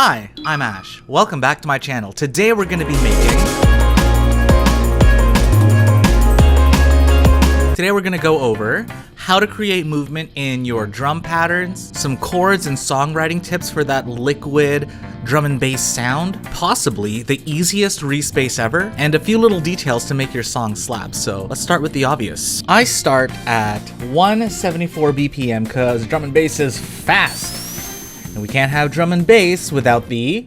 Hi, I'm Ash. Welcome back to my channel. Today we're going to be go over how to create movement in your drum patterns, some chords and songwriting tips for that liquid drum and bass sound, possibly the easiest reese bass ever, and a few little details to make your song slap. So let's start with the obvious. I start at 174 BPM because drum and bass is fast. And we can't have drum and bass without the...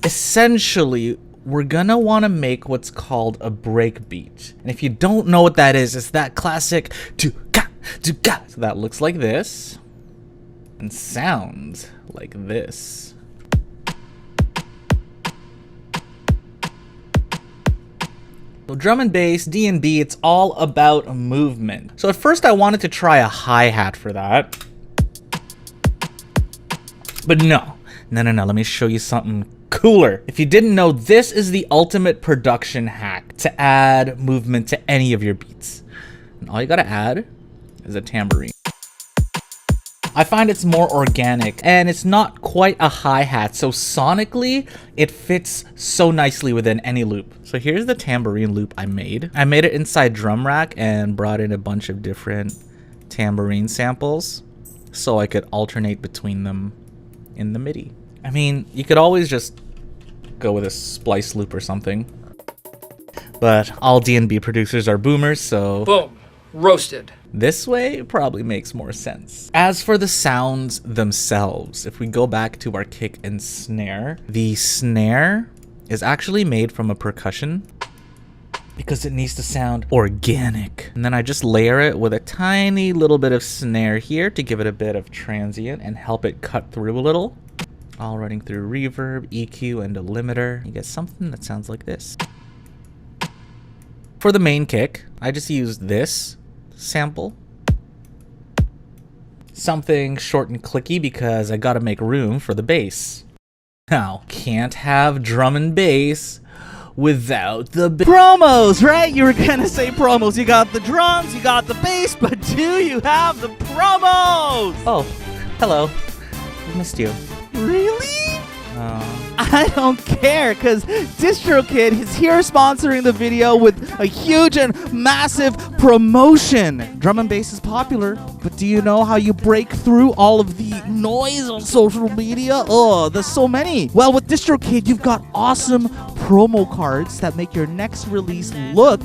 Essentially, we're gonna wanna make what's called a break beat. And if you don't know what that is, it's that classic do-ga, do-ga. So that looks like this and sounds like this. So drum and bass, D&B, it's all about movement. So at first I wanted to try a hi-hat for that. But no, let me show you something cooler. If you didn't know, this is the ultimate production hack to add movement to any of your beats. And all you gotta add is a tambourine. I find it's more organic and it's not quite a hi-hat, so sonically it fits so nicely within any loop. So here's the tambourine loop I made. I made it inside Drum Rack and brought in a bunch of different tambourine samples so I could alternate between them in the MIDI. I mean, you could always just go with a splice loop or something, but all D&B producers are boomers, so boom, roasted. This way probably makes more sense. As for the sounds themselves, if we go back to our kick and snare, the snare is actually made from a percussion because it needs to sound organic. And then I just layer it with a tiny little bit of snare here to give it a bit of transient and help it cut through a little. All running through reverb, EQ, and a limiter. You get something that sounds like this. For the main kick, I just used this sample. Something short and clicky because I gotta make room for the bass. Now, can't have drum and bass without the promos, right? You were gonna say promos. You got the drums, you got the bass, but do you have the promos? Oh, hello. Missed you. Really? I don't care, because DistroKid is here sponsoring the video with a huge and massive promotion. Drum and bass is popular, but do you know how you break through all of the noise on social media? Oh, there's so many. Well, with DistroKid, you've got awesome promo cards that make your next release look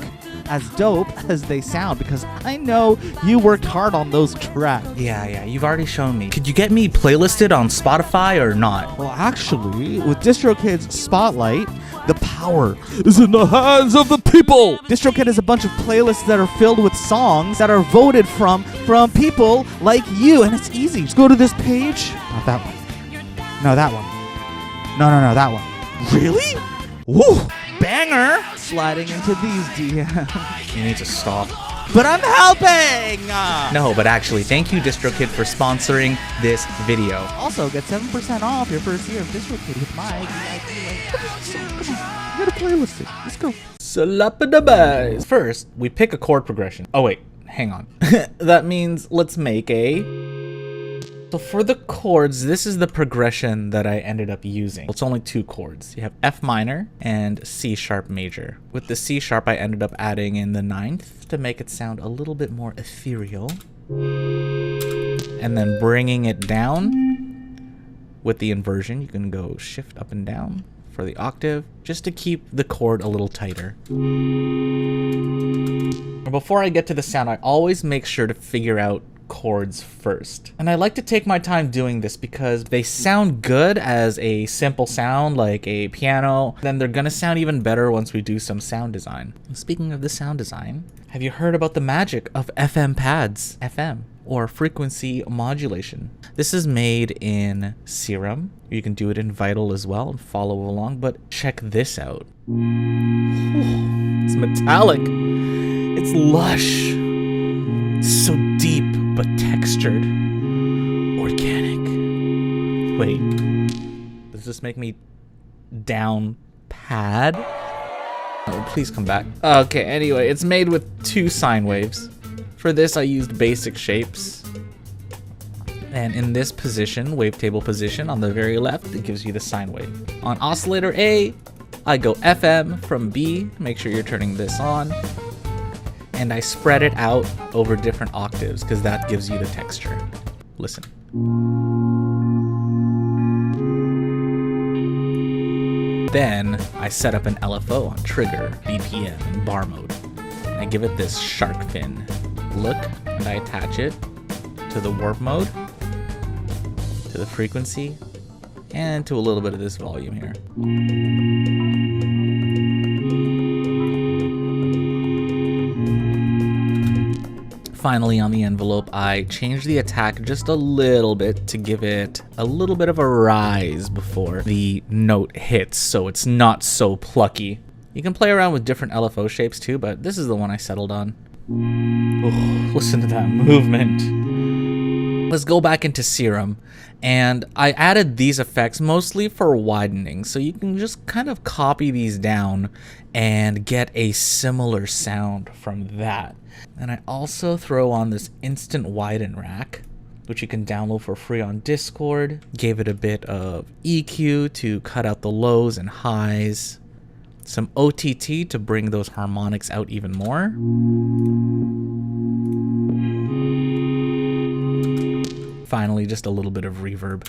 as dope as they sound, because I know you worked hard on those tracks. Yeah, you've already shown me. Could you get me playlisted on Spotify or not? Well, actually, with DistroKid's Spotlight, the power is in the hands of the people. DistroKid is a bunch of playlists that are filled with songs that are voted from people like you, and it's easy. Just go to this page. Not that one. No, that one. No, that one. Really? Woo! Banger! Sliding into these DMs. You need to stop. But I'm helping! No, but actually, thank you, DistroKid, for sponsoring this video. Also, get 7% off your first year of DistroKid with my VIP link. Come on, you gotta playlist it. Let's go. Salapadabays. First, we pick a chord progression. Oh wait, hang on. That means let's make a... So for the chords, this is the progression that I ended up using. It's only two chords. You have F minor and C sharp major. With the C sharp, I ended up adding in the 9th to make it sound a little bit more ethereal. And then bringing it down with the inversion. You can go shift up and down for the octave, just to keep the chord a little tighter. Before I get to the sound, I always make sure to figure out chords first. And I like to take my time doing this because they sound good as a simple sound like a piano, then they're gonna sound even better once we do some sound design. Speaking of the sound design, have you heard about the magic of FM pads? FM, or frequency modulation. This is made in Serum. You can do it in Vital as well and follow along, but check this out. It's metallic. It's lush. It's so deep but textured. Organic. Wait. Does this make me down pad? Oh, please come back. Okay, anyway, it's made with 2 sine waves. For this, I used basic shapes. And in this position, wavetable position on the very left, it gives you the sine wave. On oscillator A, I go FM from B, make sure you're turning this on, and I spread it out over different octaves because that gives you the texture. Listen. Then I set up an LFO on trigger, BPM, and bar mode. I give it this shark fin look, and I attach it to the warp mode, to the frequency, and to a little bit of this volume here. Finally, on the envelope, I changed the attack just a little bit to give it a little bit of a rise before the note hits, so it's not so plucky. You can play around with different LFO shapes too, but this is the one I settled on. Oh, listen to that movement. Let's go back into Serum, and I added these effects mostly for widening, so you can just kind of copy these down and get a similar sound from that. And I also throw on this instant widen rack, which you can download for free on Discord. Gave it a bit of EQ to cut out the lows and highs, some OTT to bring those harmonics out even more. Finally, just a little bit of reverb.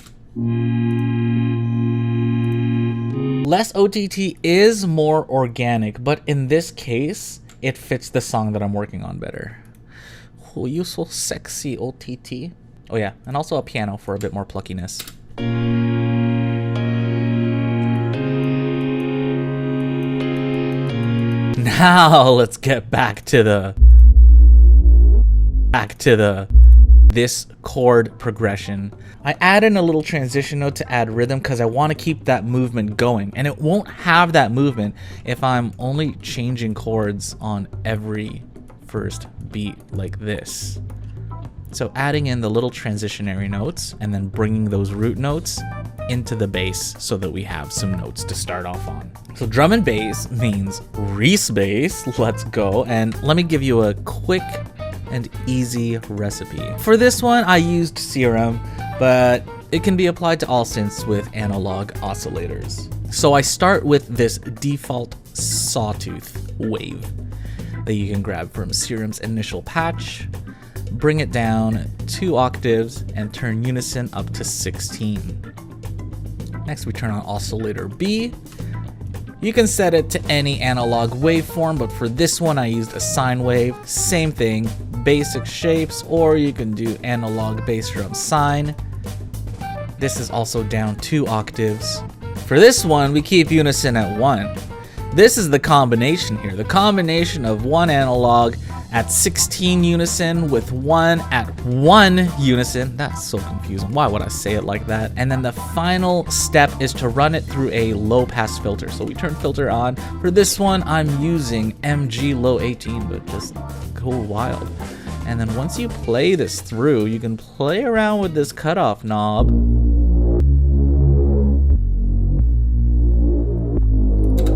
Less OTT is more organic, but in this case, it fits the song that I'm working on better. Oh, you so sexy, OTT. Oh yeah, and also a piano for a bit more pluckiness. Now let's get back to this chord progression. I add in a little transition note to add rhythm because I want to keep that movement going, and it won't have that movement if I'm only changing chords on every first beat like this. So adding in the little transitionary notes and then bringing those root notes into the bass so that we have some notes to start off on. So drum and bass means reese bass. Let's go, and let me give you a quick and easy recipe. For this one, I used Serum, but it can be applied to all synths with analog oscillators. So I start with this default sawtooth wave that you can grab from Serum's initial patch, bring it down 2 octaves, and turn unison up to 16. Next, we turn on oscillator B. You can set it to any analog waveform, but for this one, I used a sine wave. Same thing, basic shapes, or you can do analog bass drum sine. This is also down 2 octaves. For this one, we keep unison at 1. This is the combination here, the combination of 1 analog at 16 unison with 1 at 1 unison. That's so confusing. Why would I say it like that? And then the final step is to run it through a low pass filter. So we turn filter on. For this one, I'm using MG low 18, but just go wild. And then once you play this through, you can play around with this cutoff knob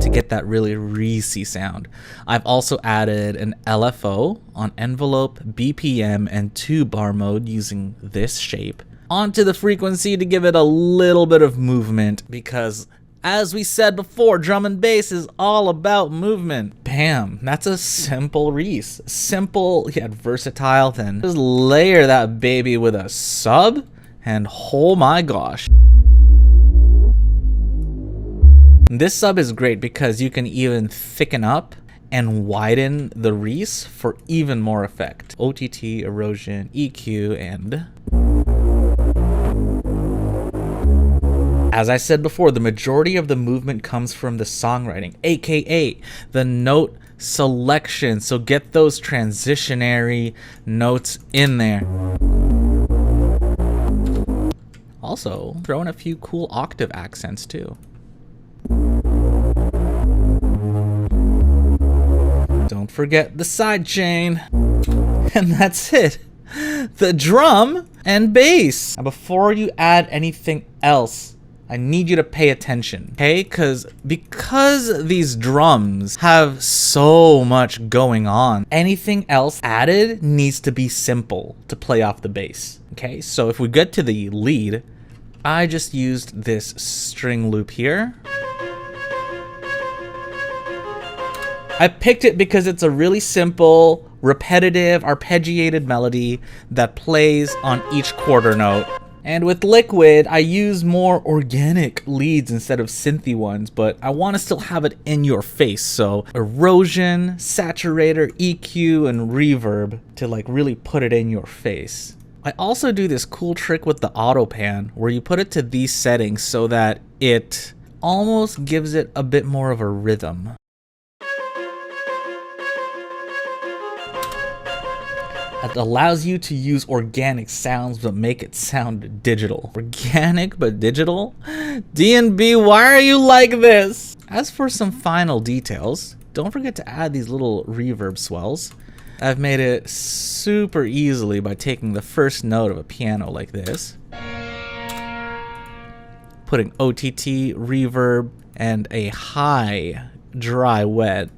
to get that really reesy sound. I've also added an LFO on envelope, BPM, and 2 bar mode using this shape onto the frequency to give it a little bit of movement, because as we said before, drum and bass is all about movement. Bam, that's a simple reese. Simple yet versatile. Then just layer that baby with a sub, and oh my gosh. This sub is great because you can even thicken up and widen the reese for even more effect. OTT, erosion, EQ, and as I said before, the majority of the movement comes from the songwriting, aka the note selection. So get those transitionary notes in there. Also, throw in a few cool octave accents too. Don't forget the side chain. And that's it. The drum and bass. Now before you add anything else I need you to pay attention, okay? Because these drums have so much going on, anything else added needs to be simple to play off the bass, okay? So if we get to the lead, I just used this string loop here. I picked it because it's a really simple, repetitive, arpeggiated melody that plays on each quarter note. And with Liquid, I use more organic leads instead of synthy ones, but I want to still have it in your face. So erosion, saturator, EQ, and reverb to like really put it in your face. I also do this cool trick with the auto pan where you put it to these settings so that it almost gives it a bit more of a rhythm. It allows you to use organic sounds but make it sound digital. Organic but digital? D&B, why are you like this? As for some final details, don't forget to add these little reverb swells. I've made it super easily by taking the first note of a piano like this, putting OTT, reverb, and a high dry wet.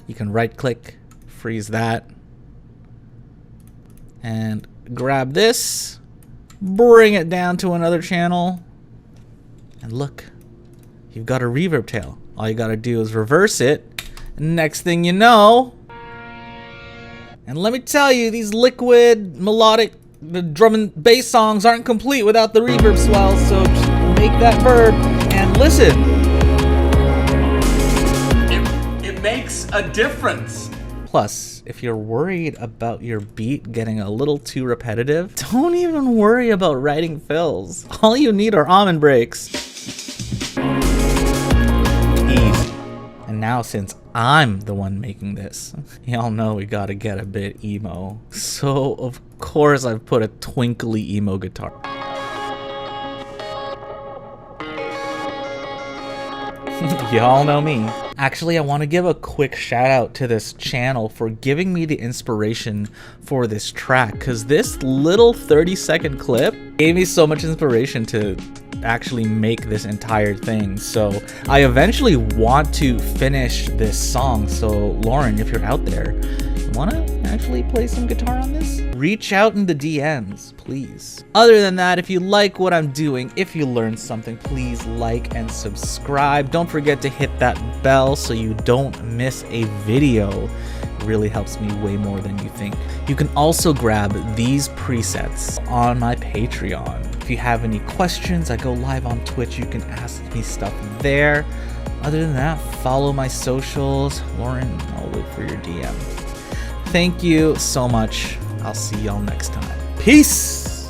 You can right click, freeze that, and grab this, bring it down to another channel, and look, you've got a reverb tail. All you gotta do is reverse it, and next thing you know, and let me tell you, these Liquid, melodic, the drum and bass songs aren't complete without the reverb swells, so just make that verb and listen. Makes a difference. Plus, if you're worried about your beat getting a little too repetitive, don't even worry about writing fills. All you need are almond breaks. Easy. And now since I'm the one making this, y'all know we gotta get a bit emo. So of course I've put a twinkly emo guitar. Y'all know me. Actually, I want to give a quick shout out to this channel for giving me the inspiration for this track, because this little 30-second clip gave me so much inspiration to actually make this entire thing. So I eventually want to finish this song. So Lauren, if you're out there, you want to actually play some guitar on this? Reach out in the DMs, please. Other than that, if you like what I'm doing, if you learned something, please like and subscribe. Don't forget to hit that bell so you don't miss a video. It really helps me way more than you think. You can also grab these presets on my Patreon. If you have any questions, I go live on Twitch. You can ask me stuff there. Other than that, follow my socials. Lauren, I'll wait for your DM. Thank you so much. I'll see y'all next time. Peace!